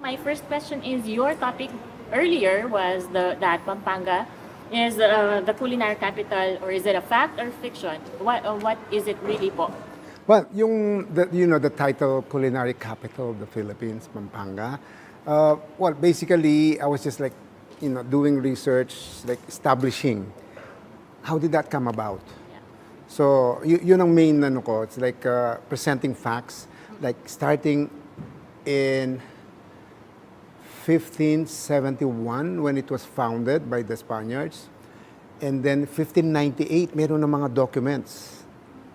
My first question is, your topic earlier was that Pampanga is the culinary capital, or is it a fact or fiction? What is it really po? Well, the title Culinary Capital of the Philippines, Pampanga. Well, basically, I was just like, doing research, like establishing. How did that come about? Yeah. So, yun ang main ano ko. It's like presenting facts, like starting in 1571 when it was founded by the Spaniards. And then 1598, meron na mga documents.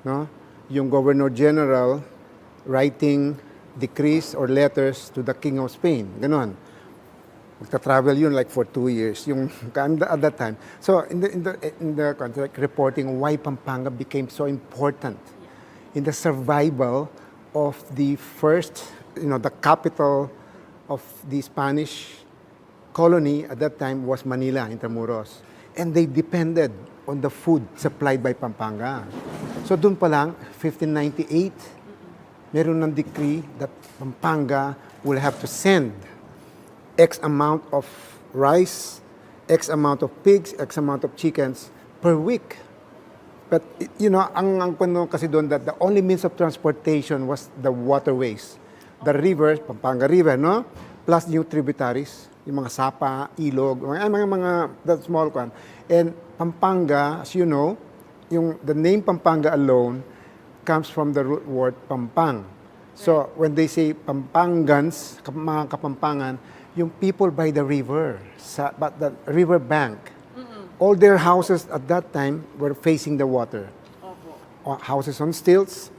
No? Yung Governor General writing decrees or letters to the King of Spain. Ganon. Magta-travel yun like for 2 years yung at that time. So in the contract reporting why Pampanga became so important in the survival of the first, the capital of the Spanish colony at that time was Manila, Intramuros. And they depended on the food supplied by Pampanga. So doon pa lang, 1598, meron ng decree that Pampanga will have to send X amount of rice, X amount of pigs, X amount of chickens per week. But, ang kwento kasi doon that the only means of transportation was the waterways. The river, Pampanga River, no? Plus yung tributaries, yung mga sapa, ilog, the small one. And Pampanga, as you know, the name Pampanga alone comes from the root word Pampang. So, when they say Pampangans, mga Kapampangan, yung people by the river, but the river bank, all their houses at that time were facing the water. Houses on stilts,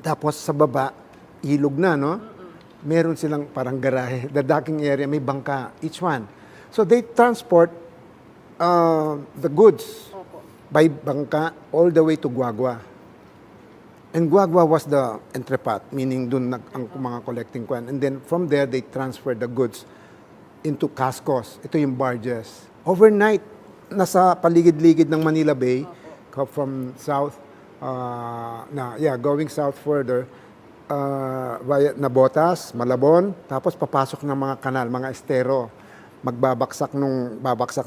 tapos sa baba, ilog na, no? Meron silang parang garahe. The docking area, may bangka, each one. So they transport the goods by bangka all the way to Guagua. And Guagua was the entrepot, meaning dun ang mga collecting kwan. And then from there, they transferred the goods into cascos. Ito yung barges. Overnight, nasa paligid-ligid ng Manila Bay, from south, going south further, via Nabotas, Malabon, tapos papasok ng mga kanal, mga estero. Babaksak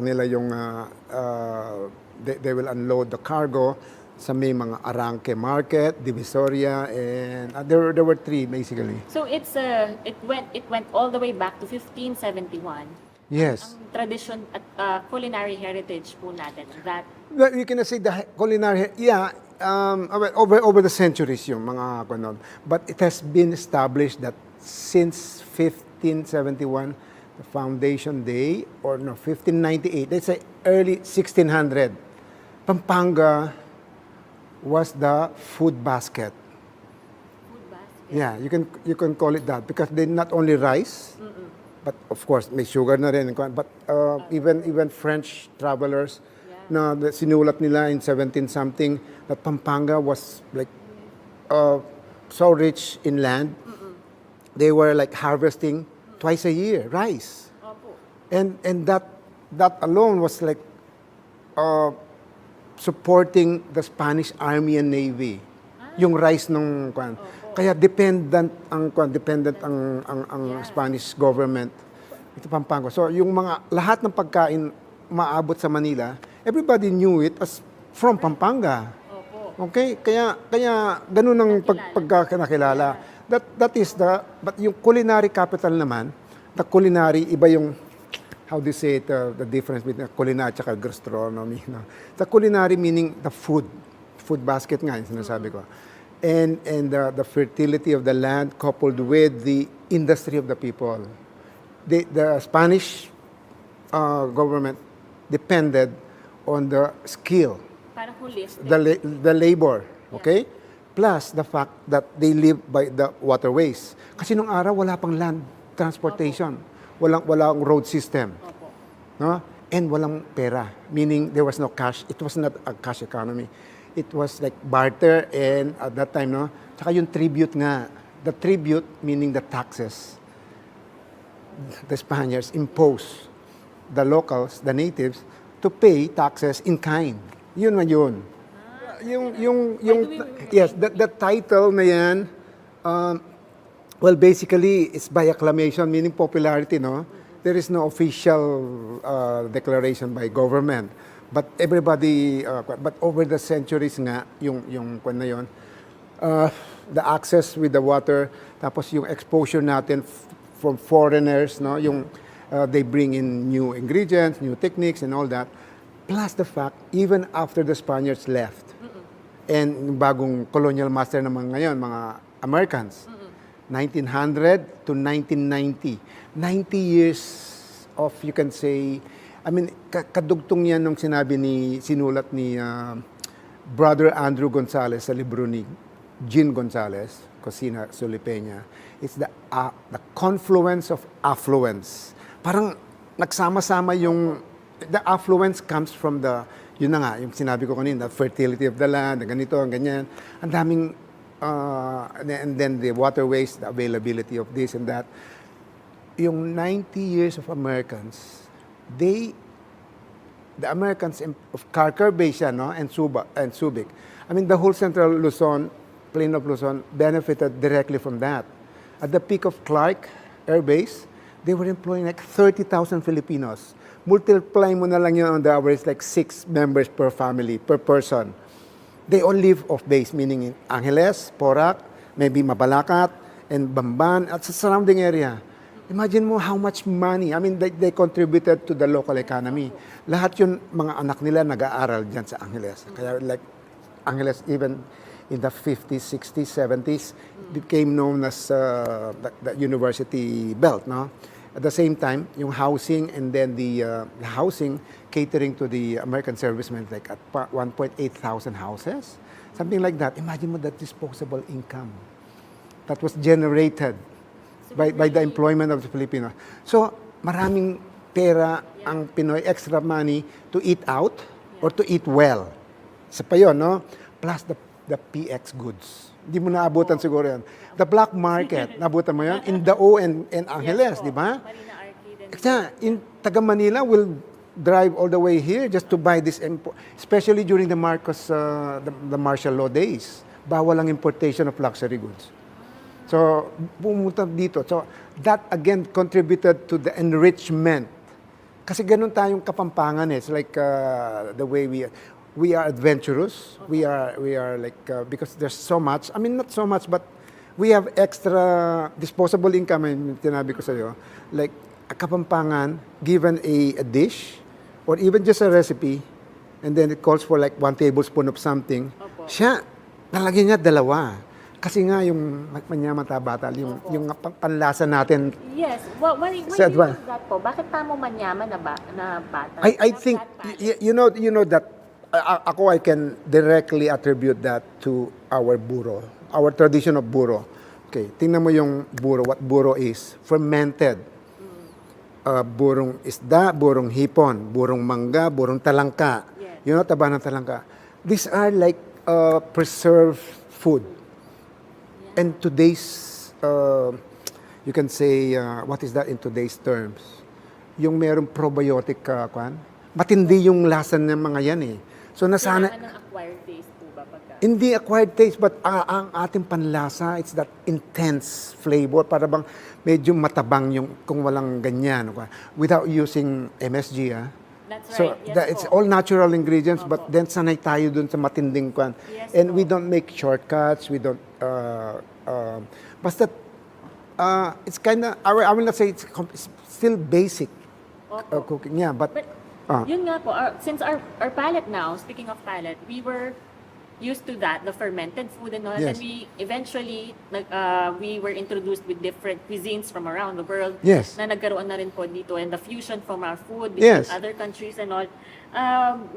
nila yung, they will unload the cargo sa may mga Arangke Market, Divisoria, and there were 3 basically. So it went all the way back to 1571. Yes. Ang tradition at culinary heritage po natin that You can say the culinary, over the centuries yung mga kanon. But it has been established that since 1571, the foundation day, or 1598, let's say early 1600, Pampanga was the food basket. food basket. Yeah, you can call it that because they not only rice, but of course may sugar na rin. But even French travelers na sinulat nila in 17 something that Pampanga was like so rich in land. They were like harvesting twice a year rice, and that alone was like supporting the Spanish Army and Navy. Yung rice nung kwan. Kaya dependent ang Spanish government ito Pampanga. So yung lahat ng pagkain maabot sa Manila, everybody knew it as from Pampanga. Okay? Kaya ganun ang pagkakilala. That is but yung culinary capital naman, the culinary iba yung how do you say it, the difference between culinary at gastronomy. No? The culinary meaning the food basket nga yung sinasabi ko. And the fertility of the land coupled with the industry of the people. The Spanish government depended on the skill, parang holistic. the labor, okay? Plus the fact that they live by the waterways. Kasi nung araw wala pang land transportation. Walang road system. No? And walang pera, meaning there was no cash. It was not a cash economy. It was like barter, and at that time, no? Tsaka yung tribute nga. The tribute, meaning the taxes. The Spaniards imposed the locals, the natives, to pay taxes in kind. Yun man yun. Yes, the title na yan, Well, basically, it's by acclamation, meaning popularity, no? There is no official declaration by government. But everybody, but over the centuries nga, yung kwan na yun, the access with the water, tapos yung exposure natin from foreigners, no? Yung they bring in new ingredients, new techniques and all that. Plus the fact, even after the Spaniards left, and yung bagong colonial master naman ngayon, mga Americans, 1900 to 1990. 90 years of, you can say, I mean, kadugtong yan nung sinulat ni Brother Andrew Gonzalez sa libro ni Jean Gonzalez, Cocina Sulipena. It's the confluence of affluence. Parang nagsama-sama yung, the affluence comes from the, yun na nga, yung sinabi ko kanina, the fertility of the land, ganito, ganyan. Ang daming, and then the waterways, the availability of this and that. Yung 90 years of Americans, the Americans of Carcar Basin, no, and Subic, I mean, the whole central Luzon, plain of Luzon, benefited directly from that. At the peak of Clark Air Base, they were employing like 30,000 Filipinos. Multiply mo na lang yun on the average, like 6 members per family, per person. They all live off base, meaning in Angeles, Porac, maybe Mabalacat, and Bamban, at sa surrounding area. Imagine mo how much money, I mean, they contributed to the local economy. Lahat yun, mga anak nila nag-aaral dyan sa Angeles. Kaya like, Angeles even in the 50s, 60s, 70s, became known as the university belt, no? At the same time, yung housing and then the housing catering to the American servicemen, like at 1.8 thousand houses, something like that. Imagine mo that disposable income that was generated by the employment of the Filipinos. So, maraming pera ang Pinoy, extra money to eat out or to eat well. Isa pa yun, no? Plus the PX goods. Hindi mo naabutan siguro yan. The black market, naabutan mo yan? In Dao and Angeles, di ba? Marina Arcade. Kaya, in taga Manila will drive all the way here just to buy this, especially during the Marcos, the martial law days. Bawal ang importation of luxury goods. So, pumunta dito. So, that again contributed to the enrichment. Kasi ganun tayong Kapampangan. It's like the way we are adventurous. We are like, because there's so much, I mean, not so much, but we have extra disposable income, yung tinabi ko sa'yo. Like, a Kapampangan, given a dish, or even just a recipe, and then it calls for like 1 tablespoon of something, siya, nalagyan niya 2. Kasi nga, yung manyamata-batal, yung panlasa natin. Yes. Why do you think that po? Bakit tamo manyaman na bata? I think, you know that, ako, I can directly attribute that to our buro, our tradition of buro. Okay, tingnan mo yung buro, what buro is. Fermented. Burong isda, burong hipon, burong mangga, burong talangka. Yes. You know, taba ng talangka. These are like preserved food. Yeah. And today's, you can say, what is that in today's terms? Yung merong probiotic, matindi yung lasa ng mga yan eh. So nasana Kailangan ng acquired taste po ba pagka? hindi acquired taste, but ang ating panlasa, it's that intense flavor, para bang medyo matabang yung kung walang ganyan, without using MSG. That's So right. Yes it's po. all natural ingredients, but then sanay tayo dun sa matinding kwan. Yes And po. we don't make shortcuts, we don't, basta, it's kind of, I will not say it's still basic Opo. cooking, yeah, but Yun nga po, since our palate now, speaking of palate, we were used to that, the fermented food and all, Yes. and we eventually, we were introduced with different cuisines from around the world, Yes. na nagkaroon na rin po dito, and the fusion from our food between Yes. other countries and all,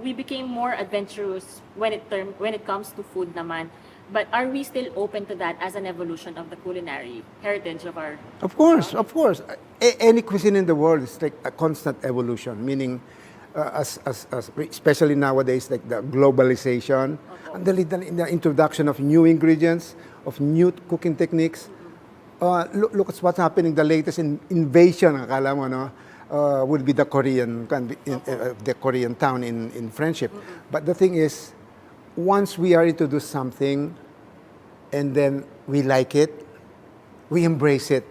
we became more adventurous when it comes to food naman. But are we still open to that as an evolution of the culinary heritage of our... Of course, of course. Any cuisine in the world is like a constant evolution, meaning especially nowadays, like the globalization, and the introduction of new ingredients, of new cooking techniques. Look at what's happening. The latest invasion, akala mo, no, will be the Korean town in Friendship. But the thing is, once we are introduced something, and then we like it, we embrace it,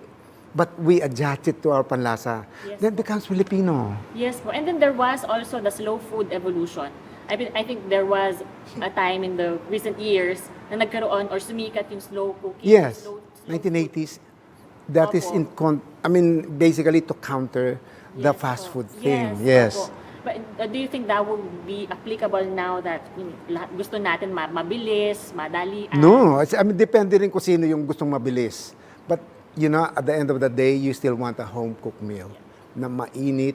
but we adjust it to our panlasa. Yes Then po. becomes Filipino. Yes po. And then there was also the slow food evolution. I think there was a time in the recent years na nagkaroon or sumikat yung slow cooking. Yes, slow 1980s. That is Opo. basically to counter the Yes fast po. food thing. Yes. Opo. But do you think that would be applicable now that gusto natin mabilis, madali? No, depende rin kung sino yung gustong mabilis. But, at the end of the day, you still want a home-cooked meal na mainit,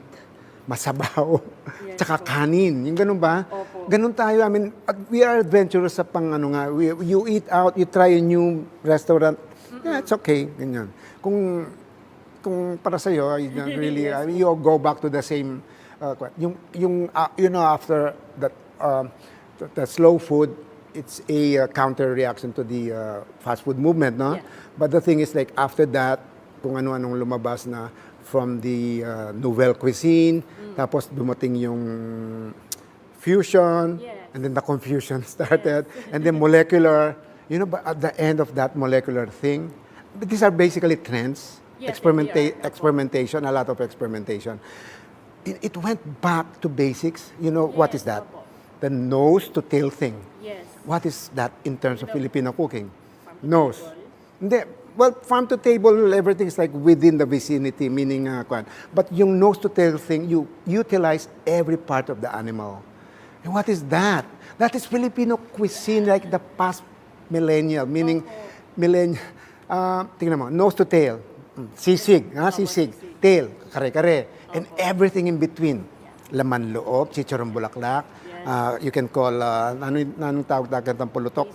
masabaw, Yes tsaka po. kanin. Yung ganun ba? Opo. Ganun tayo. We are adventurous sa you eat out, you try a new restaurant. Yeah, it's okay. Ganyan. Kung para sa'yo, you don't really, you go back to the same, after that, the slow food, it's a counter reaction to the fast food movement, no? Yeah. But the thing is, like, after that, kung ano-anong lumabas na from the nouvelle cuisine, tapos dumating yung fusion, Yes. and then the confusion started, and then molecular, but at the end of that molecular thing, these are basically trends, Yes, they are. experimentation, a lot of experimentation. It went back to basics. What is Yes, that? opo. The nose to tail thing. Yes. What is that in terms of Filipino cooking? Farm to Nose. table. Hindi. Well, farm to table, everything is like within the vicinity, meaning, but yung nose to tail thing, you utilize every part of the animal. And what is that? That is Filipino cuisine like the past millennial, meaning tingnan mo, nose to tail, sisig, sisig, tail, kare-kare, and everything in between. Laman loob, chicharong bulaklak, you can call, anong tawag ng pulutok?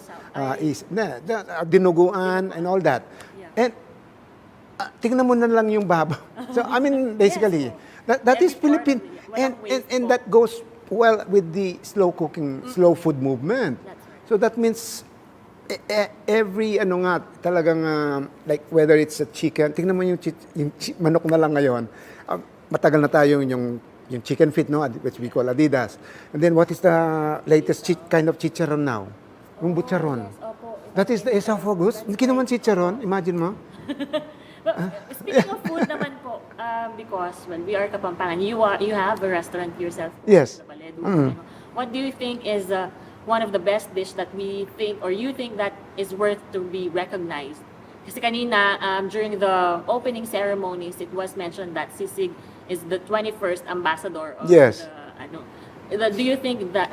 Dinuguan and all that. And tingnan mo na lang yung babaw. So, basically, that is Every part Philippine. of it. Walang waste And po. that goes well with the slow cooking, slow food movement. That's right. So that means every talagang like whether it's a chicken, tingnan mo yung manok na lang ngayon. Matagal na tayo yung chicken feet, no, which we call Adidas. And then what is the latest kind of chicharon now? Yung butcharon. Yes, opo. That is the esophagus. Hindi naman chicharon, imagine mo. But speaking of food naman po, because we are Kapampangan, you have a restaurant yourself. Yes. Sa Baledu, What do you think is one of the best dish that we think or you think that is worth to be recognized? Kasi kanina, during the opening ceremonies, it was mentioned that sisig is the 21st ambassador of Yes. do you think that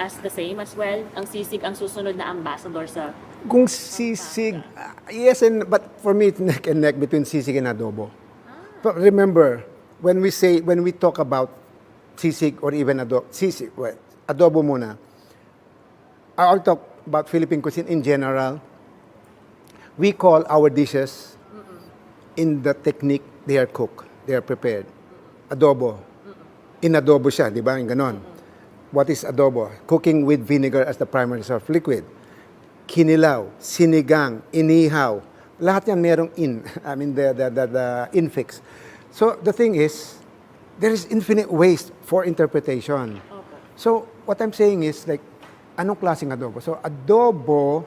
as the same as well? Ang sisig ang susunod na ambassador sa Kung sisig, yes, but for me, it's neck and neck between sisig and adobo. But remember, when we talk about sisig or even adobo muna, I'll talk about Philippine cuisine in general. We call our dishes in the technique they are cooked, they are prepared. Adobo. Inadobo siya, di ba? Yung ganon. What is adobo? Cooking with vinegar as the primary source of liquid. Kinilaw, sinigang, inihaw. Lahat yan merong the infix. So the thing is, there is infinite ways for interpretation. So what I'm saying is like, anong klaseng adobo? So adobo,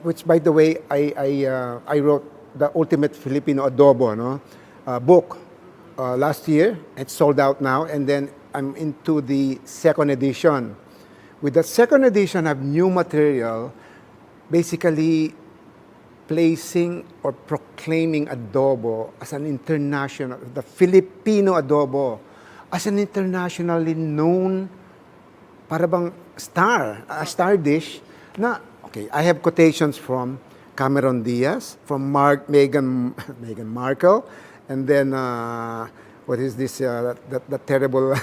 which by the way, I wrote the Ultimate Filipino Adobo, book last year. It's sold out now, and then I'm into the second edition. With the second edition, I have new material, basically placing or proclaiming adobo as an international, the Filipino adobo, as an internationally known, para bang a star dish na, okay, I have quotations from Cameron Diaz, from Meghan Markle, and then, what is this, that terrible,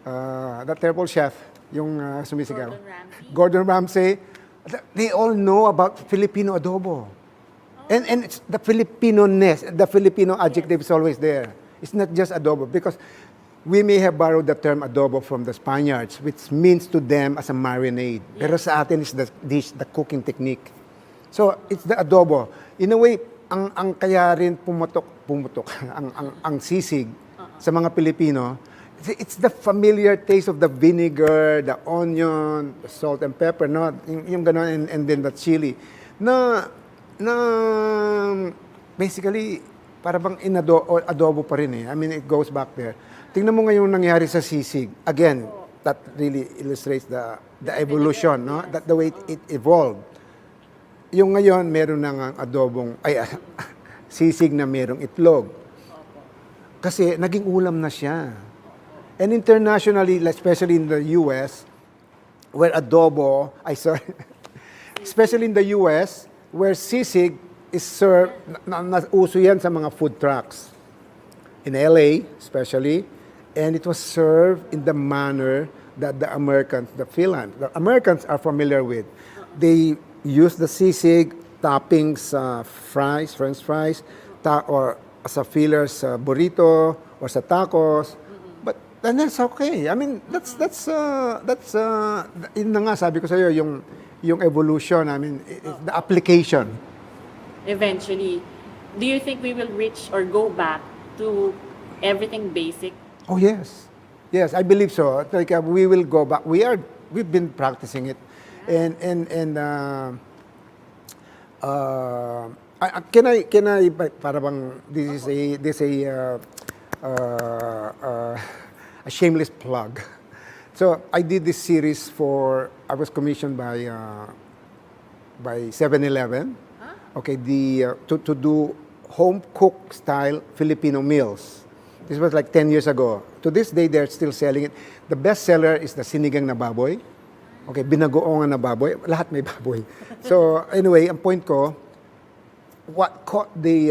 that terrible chef, yung sumisigaw. Gordon Ramsay. They all know about Filipino adobo. And it's the Filipino-ness, the Filipino adjective is always there. It's not just adobo, because we may have borrowed the term adobo from the Spaniards, which means to them as a marinade. Pero sa atin is the dish, the cooking technique. So, it's the adobo. In a way, ang kaya rin pumutok ang sisig sa mga Pilipino, it's the familiar taste of the vinegar, the onion, the salt and pepper, no? Yung ganon, and then the chili. Na basically, para bang adobo pa rin eh. I mean, it goes back there. Tingnan mo ngayon nangyari sa sisig. Again, that really illustrates the evolution, no? That the way it evolved. Yung ngayon, meron nang adobong, sisig na merong itlog. Kasi naging ulam na siya. And internationally, especially in the US, where adobo, especially in the US, where sisig is served, uso yan sa mga food trucks. In LA, especially, and it was served in the manner that the Americans are familiar with. They use the sisig toppings, fries, French fries, or as a fillers sa burrito or sa tacos. But and that's okay. I mean, that's yun na nga sabi ko sa iyo yung evolution. I mean, the application. Eventually, do you think we will reach or go back to everything basic? Oh yes, yes, I believe so. Like we will go back. We've been practicing it, and can I para bang this is a shameless plug. So I did this series I was commissioned by 7-Eleven. Okay, to do home cook style Filipino meals. This was like 10 years ago. To this day, they're still selling it. The best seller is the sinigang na baboy. Okay, binagoongan na baboy. Lahat may baboy. So anyway, ang point ko, what caught the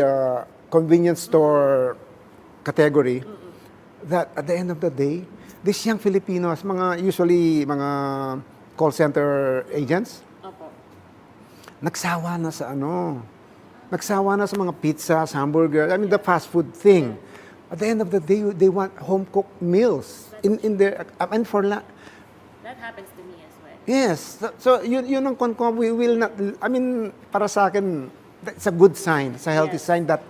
convenience store category, that at the end of the day, these young Filipinos, usually mga call center agents, Opo. nagsawa na sa mga pizzas, hamburger, I mean the fast food thing. At the end of the day, they want home cooked meals in their and That happens to me as well. yes. So yun ang kon we will not, I mean, para sa akin, it's a good sign, it's a healthy sign that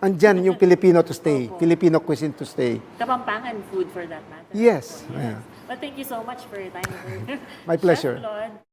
andyan yung Filipino to stay, Filipino cuisine to stay. Kapampangan food for that matter. Yes. Yes. Yeah. But thank you so much for your time. My pleasure. Chef Claude.